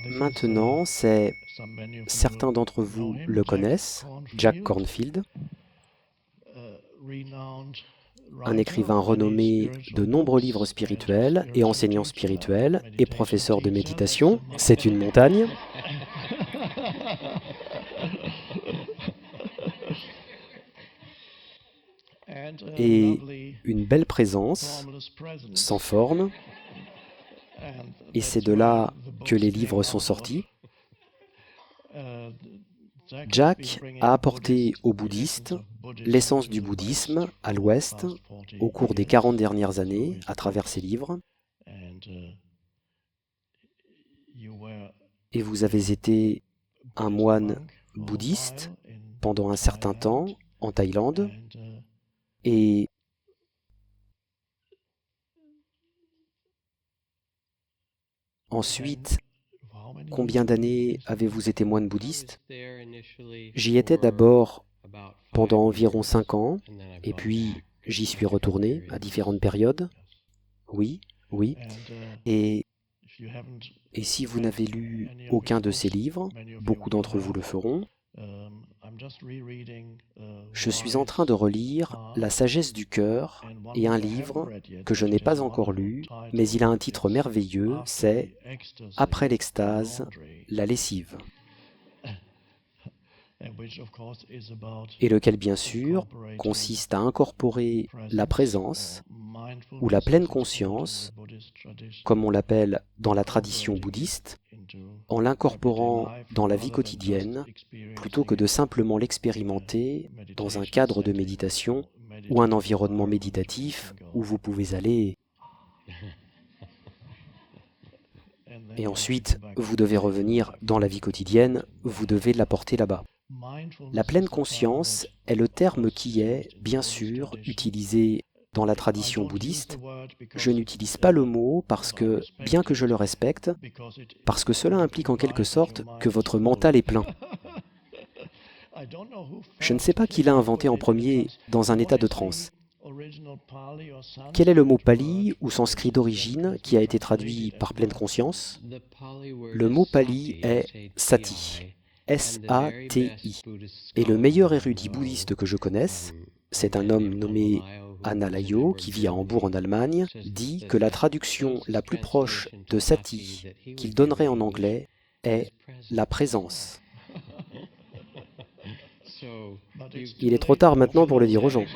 Maintenant, certains d'entre vous le connaissent, Jack Kornfield, un écrivain renommé de nombreux livres spirituels et enseignant spirituel et professeur de méditation. C'est une montagne. Et une belle présence, sans forme, et c'est de là que les livres sont sortis. Jack a apporté aux bouddhistes l'essence du bouddhisme à l'Ouest au cours des 40 dernières années à travers ses livres. Et vous avez été un moine bouddhiste pendant un certain temps en Thaïlande. Et ensuite, combien d'années avez-vous été moine bouddhiste? J'y étais d'abord pendant environ 5 ans, et puis j'y suis retourné à différentes périodes. Oui, oui. Et si vous n'avez lu aucun de ces livres, beaucoup d'entre vous le feront, je suis en train de relire La sagesse du cœur et un livre que je n'ai pas encore lu, mais il a un titre merveilleux, c'est Après l'extase, la lessive. Et lequel, bien sûr, consiste à incorporer la présence ou la pleine conscience, comme on l'appelle dans la tradition bouddhiste, en l'incorporant dans la vie quotidienne, plutôt que de simplement l'expérimenter dans un cadre de méditation ou un environnement méditatif où vous pouvez aller. Et ensuite, vous devez revenir dans la vie quotidienne, vous devez l'apporter là-bas. La pleine conscience est le terme qui est, bien sûr, utilisé dans la tradition bouddhiste. Je n'utilise pas le mot parce que, bien que je le respecte, parce que cela implique en quelque sorte que votre mental est plein. Je ne sais pas qui l'a inventé en premier dans un état de transe. Quel est le mot pali ou sanskrit d'origine qui a été traduit par pleine conscience? Le mot pali est sati, S-A-T-I. Et le meilleur érudit bouddhiste que je connaisse, c'est un homme nommé Analayo qui vit à Hambourg en Allemagne, dit que la traduction la plus proche de sati qu'il donnerait en anglais est la présence. Il est trop tard maintenant pour le dire aux gens.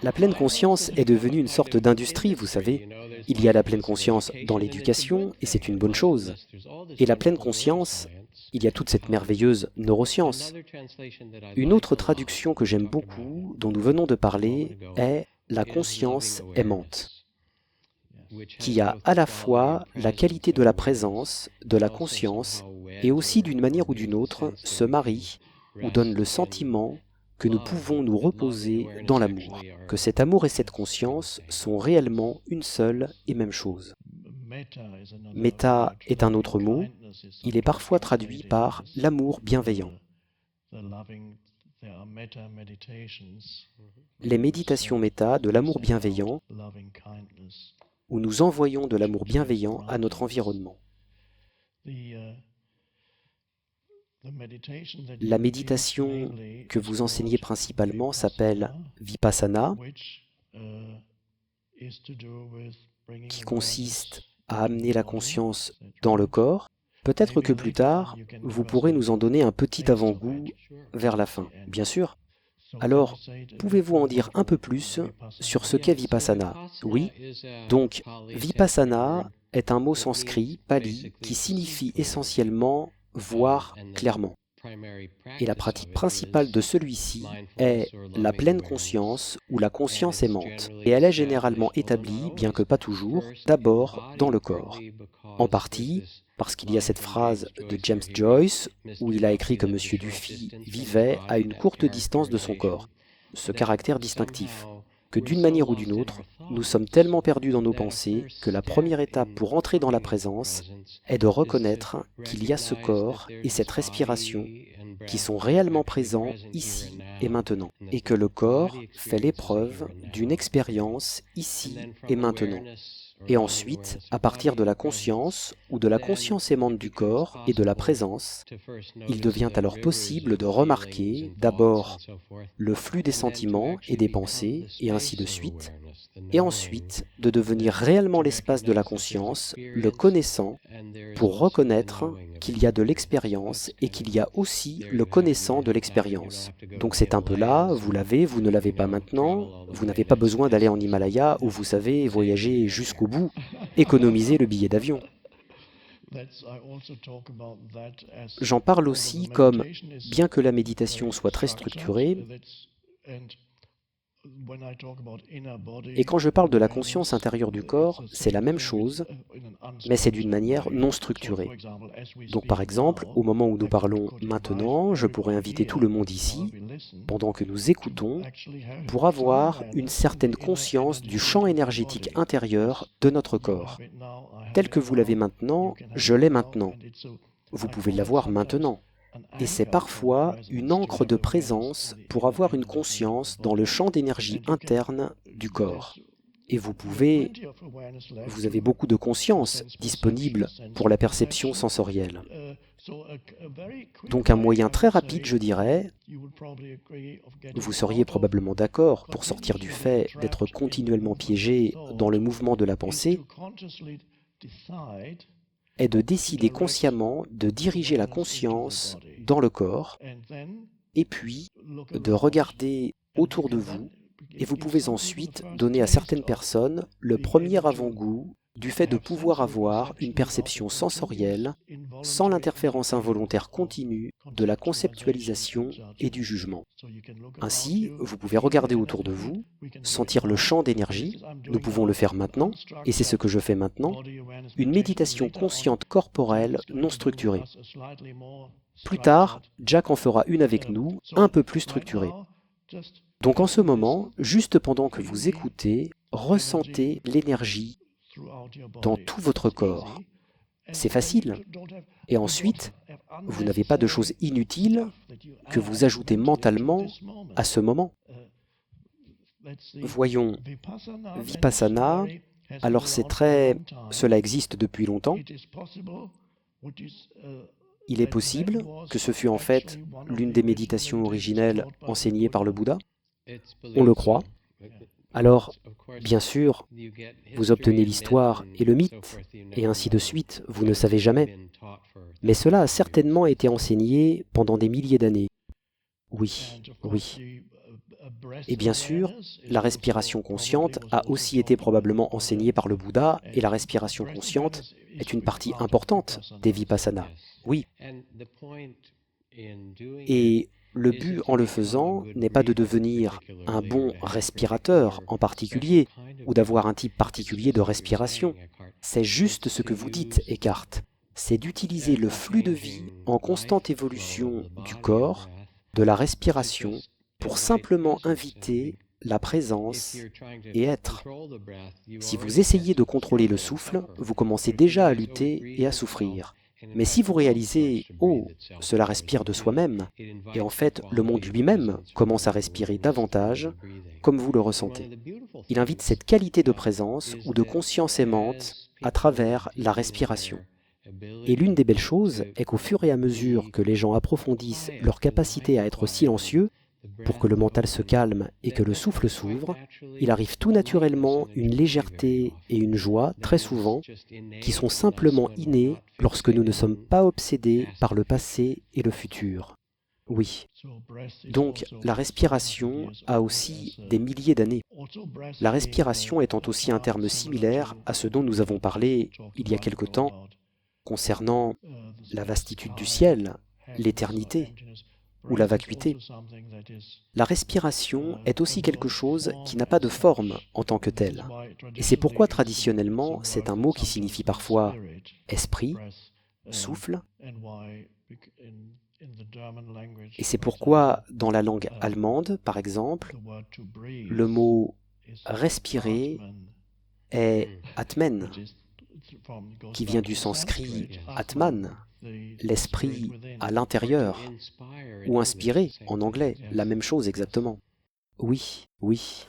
La pleine conscience est devenue une sorte d'industrie, vous savez. Il y a la pleine conscience dans l'éducation, et c'est une bonne chose. Et la pleine conscience, il y a toute cette merveilleuse neuroscience. Une autre traduction que j'aime beaucoup, dont nous venons de parler, est la conscience aimante, qui a à la fois la qualité de la présence, de la conscience, et aussi d'une manière ou d'une autre se marie ou donne le sentiment que nous pouvons nous reposer dans l'amour, que cet amour et cette conscience sont réellement une seule et même chose. Metta est un autre mot, il est parfois traduit par l'amour bienveillant. Les méditations méta de l'amour bienveillant, où nous envoyons de l'amour bienveillant à notre environnement. La méditation que vous enseignez principalement s'appelle Vipassana, qui consiste à amener la conscience dans le corps. Peut-être que plus tard, vous pourrez nous en donner un petit avant-goût vers la fin, bien sûr. Alors, pouvez-vous en dire un peu plus sur ce qu'est Vipassana? Oui, donc Vipassana est un mot sanskrit, pali, qui signifie essentiellement voir clairement. Et la pratique principale de celui-ci est la pleine conscience ou la conscience aimante. Et elle est généralement établie, bien que pas toujours, d'abord dans le corps. En partie parce qu'il y a cette phrase de James Joyce où il a écrit que M. Dufy vivait à une courte distance de son corps, ce caractère distinctif, que d'une manière ou d'une autre, nous sommes tellement perdus dans nos pensées que la première étape pour entrer dans la présence est de reconnaître qu'il y a ce corps et cette respiration qui sont réellement présents ici et maintenant, et que le corps fait l'épreuve d'une expérience ici et maintenant. Et ensuite, à partir de la conscience ou de la conscience aimante du corps et de la présence, il devient alors possible de remarquer d'abord le flux des sentiments et des pensées, et ainsi de suite, et ensuite de devenir réellement l'espace de la conscience, le connaissant, pour reconnaître qu'il y a de l'expérience et qu'il y a aussi le connaissant de l'expérience. Donc c'est un peu là, vous l'avez, vous ne l'avez pas maintenant, vous n'avez pas besoin d'aller en Himalaya où vous savez voyager jusqu'au bout, économiser le billet d'avion. J'en parle aussi comme, bien que la méditation soit très structurée, et quand je parle de la conscience intérieure du corps, c'est la même chose, mais c'est d'une manière non structurée. Donc par exemple, au moment où nous parlons maintenant, je pourrais inviter tout le monde ici, pendant que nous écoutons, pour avoir une certaine conscience du champ énergétique intérieur de notre corps. Tel que vous l'avez maintenant, je l'ai maintenant. Vous pouvez l'avoir maintenant. Et c'est parfois une ancre de présence pour avoir une conscience dans le champ d'énergie interne du corps. Et vous avez beaucoup de conscience disponible pour la perception sensorielle. Donc un moyen très rapide, je dirais, vous seriez probablement d'accord pour sortir du fait d'être continuellement piégé dans le mouvement de la pensée, est de décider consciemment de diriger la conscience dans le corps, et puis de regarder autour de vous, et vous pouvez ensuite donner à certaines personnes le premier avant-goût du fait de pouvoir avoir une perception sensorielle sans l'interférence involontaire continue de la conceptualisation et du jugement. Ainsi, vous pouvez regarder autour de vous, sentir le champ d'énergie, nous pouvons le faire maintenant, et c'est ce que je fais maintenant, une méditation consciente corporelle non structurée. Plus tard, Jack en fera une avec nous, un peu plus structurée. Donc en ce moment, juste pendant que vous écoutez, ressentez l'énergie dans tout votre corps. C'est facile. Et ensuite, vous n'avez pas de choses inutiles que vous ajoutez mentalement à ce moment. Voyons, Vipassana, alors cela existe depuis longtemps. Il est possible que ce fût en fait l'une des méditations originelles enseignées par le Bouddha. On le croit. Alors, bien sûr, vous obtenez l'histoire et le mythe, et ainsi de suite, vous ne savez jamais. Mais cela a certainement été enseigné pendant des milliers d'années. Oui, oui. Et bien sûr, la respiration consciente a aussi été probablement enseignée par le Bouddha, et la respiration consciente est une partie importante des Vipassana. Oui. Et le but en le faisant n'est pas de devenir un bon respirateur en particulier, ou d'avoir un type particulier de respiration. C'est juste ce que vous dites, Eckhart. C'est d'utiliser le flux de vie en constante évolution du corps, de la respiration, pour simplement inviter la présence et être. Si vous essayez de contrôler le souffle, vous commencez déjà à lutter et à souffrir. Mais si vous réalisez « Oh, cela respire de soi-même », et en fait le monde lui-même commence à respirer davantage, comme vous le ressentez. Il invite cette qualité de présence ou de conscience aimante à travers la respiration. Et l'une des belles choses est qu'au fur et à mesure que les gens approfondissent leur capacité à être silencieux, pour que le mental se calme et que le souffle s'ouvre, il arrive tout naturellement une légèreté et une joie, très souvent, qui sont simplement innées lorsque nous ne sommes pas obsédés par le passé et le futur. Oui. Donc, la respiration a aussi des milliers d'années. La respiration étant aussi un terme similaire à ce dont nous avons parlé il y a quelque temps concernant la vastitude du ciel, l'éternité ou la vacuité. La respiration est aussi quelque chose qui n'a pas de forme en tant que telle. Et c'est pourquoi traditionnellement, c'est un mot qui signifie parfois esprit, souffle. Et c'est pourquoi dans la langue allemande, par exemple, le mot respirer est atmen, qui vient du sanskrit atman, l'esprit à l'intérieur, ou inspirer en anglais, la même chose exactement. Oui, oui.